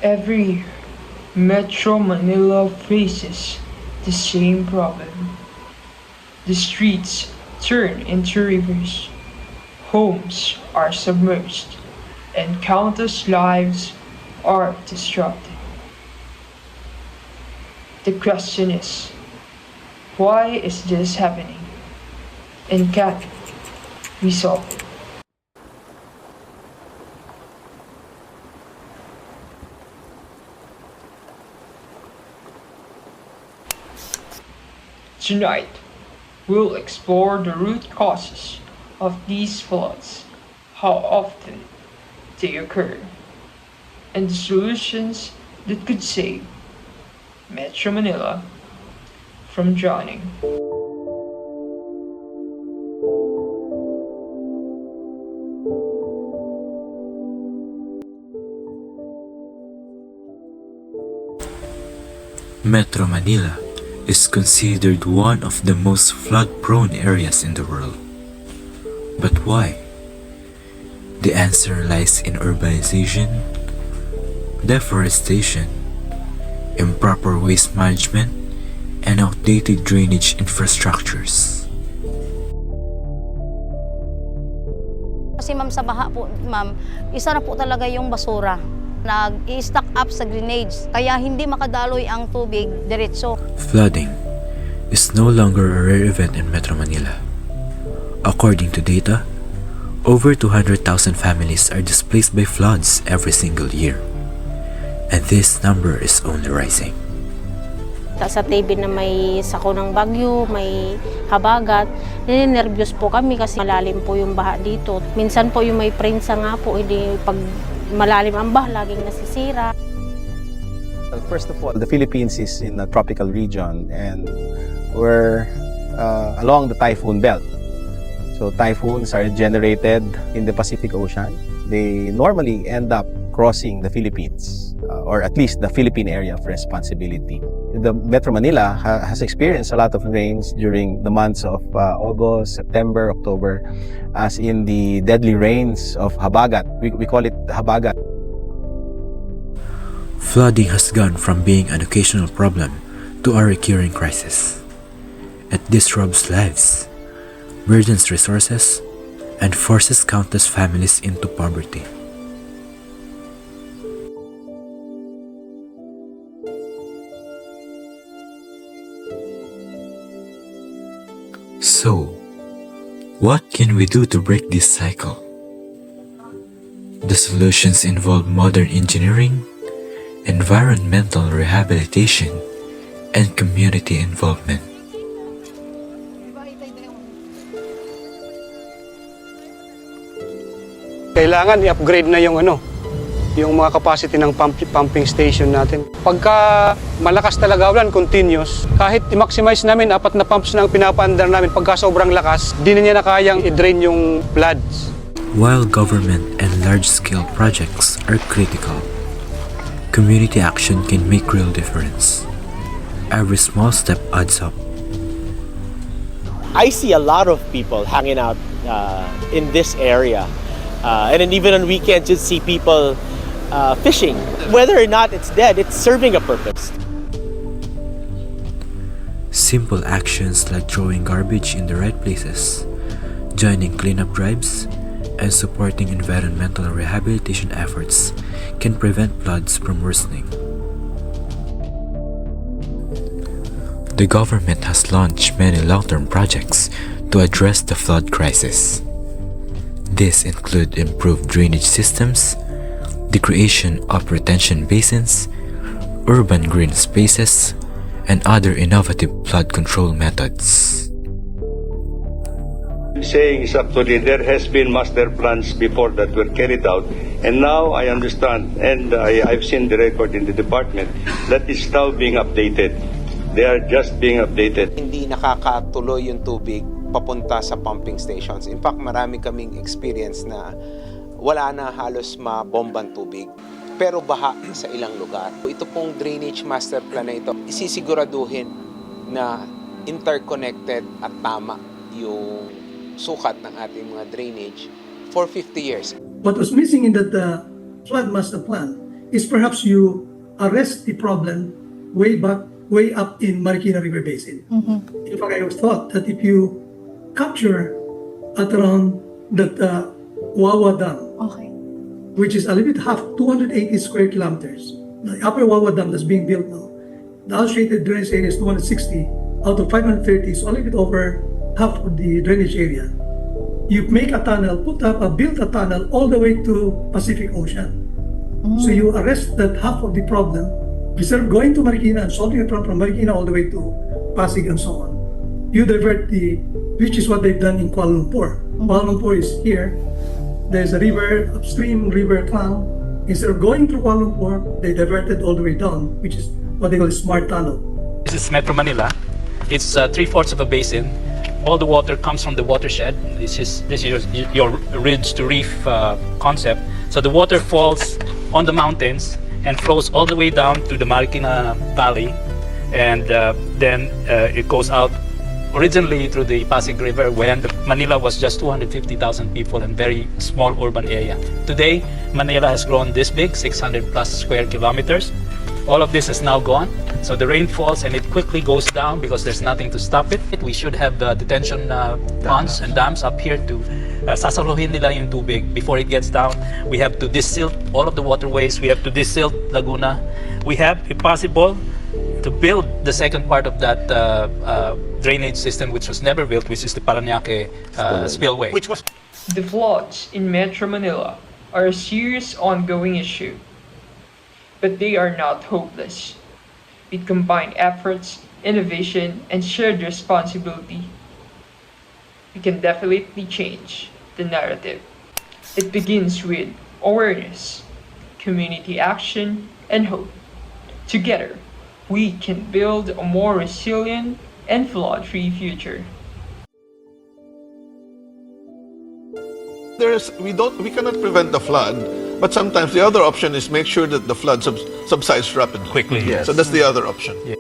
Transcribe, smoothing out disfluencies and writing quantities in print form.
Every Metro Manila faces the same problem. The streets turn into rivers, homes are submerged, and countless lives are disrupted. The question is, why is this happening? And can we solve it? Tonight, we'll explore the root causes of these floods, how often they occur, and the solutions that could save Metro Manila from drowning. Metro Manila is considered one of the most flood-prone areas in the world. But why? The answer lies in urbanization, deforestation, improper waste management, and outdated drainage infrastructures. Kasi ma'am, sa baha po, ma'am, isa na po talaga yung basura. Nag-i-stack up sa drainage, kaya hindi makadaloy ang tubig diretso. Flooding is no longer a rare event in Metro Manila. According to data, over 200,000 families are displaced by floods every single year. And this number is only rising. Sa TV na may sako ng bagyo, may habagat, ninenervyos po kami kasi malalim po yung baha dito. Minsan po yung may prensa nga po, hindi pag malalim ang baha, laging nasisira. First of all, the Philippines is in a tropical region and we're along the typhoon belt. So typhoons are generated in the Pacific Ocean. They normally end up crossing the Philippines, or at least the Philippine area of responsibility. The Metro Manila has experienced a lot of rains during the months of August, September, October, as in the deadly rains of habagat. We call it habagat. Flooding has gone from being an occasional problem to a recurring crisis. It disrupts lives, burdens resources, and forces countless families into poverty. So, what can we do to break this cycle? The solutions involve modern engineering, environmental rehabilitation, and community involvement. Kailangan i-upgrade na yung yung mga capacity ng pumping station natin. Pagka malakas talaga ulan, continuous, kahit i-maximize namin, 4 na pumps na ang pinapaandar namin, pagka sobrang lakas, di na niya na kayang i-drain yung floods. While government and large-scale projects are critical, community action can make real difference. Every small step adds up. I see a lot of people hanging out in this area. And then even on weekends, you see people fishing. Whether or not it's dead, it's serving a purpose. Simple actions like throwing garbage in the right places, joining cleanup drives, and supporting environmental rehabilitation efforts can prevent floods from worsening. The government has launched many long-term projects to address the flood crisis. These include improved drainage systems, the creation of retention basins, urban green spaces, and other innovative flood control methods. Saying is actually there has been master plans before that were carried out, and now I understand, and I've seen the record in the department, that is now being updated. They are just being updated. Hindi nakakatuloy yung tubig papunta sa pumping stations. In fact, marami kaming experience na wala na halos mabombang tubig, pero baha sa ilang lugar. Ito pong drainage master plan na ito, isisiguraduhin na interconnected at tama yung sukat ng ating mga drainage for 50 years. What was missing in that flood master plan is perhaps you arrest the problem way up in Marikina River Basin. In fact, I have thought that if you capture at around that Wawa Dam, which is a little bit half 280 square kilometers, the upper Wawa Dam that's being built now, the associated drainage area is 260 out of 530, so a little bit over half of the drainage area. You make a tunnel, build a tunnel all the way to Pacific Ocean. So you arrest that half of the problem, instead of going to Marikina and solving the problem from Marikina all the way to Pasig and so on. You divert which is what they've done in Kuala Lumpur. Kuala Lumpur is here. There's a river, upstream river Klang. Instead of going through Kuala Lumpur, they diverted all the way down, which is what they call a smart tunnel. This is Metro Manila. It's 3/4 of a basin. All the water comes from the watershed. This is your ridge to reef concept. So the water falls on the mountains and flows all the way down to the Marikina Valley, and then it goes out originally through the Pasig River, when Manila was just 250,000 people and very small urban area. Today, Manila has grown this big, 600 plus square kilometers. All of this is now gone. So the rain falls and it quickly goes down because there's nothing to stop it. We should have detention ponds and dams up here to sasaluhin nila yung tubig before it gets down. We have to desilt all of the waterways. We have to desilt Laguna. We have, if possible, to build the second part of that drainage system, which was never built, which is the Parañaque spillway. The floods in Metro Manila are a serious ongoing issue, but they are not hopeless. With combined efforts, innovation, and shared responsibility, we can definitely change the narrative. It begins with awareness, community action, and hope. Together, we can build a more resilient and flood-free future. We cannot prevent the flood, but sometimes the other option is make sure that the flood subsides rapidly. Quickly, yes. So that's the other option. Yeah.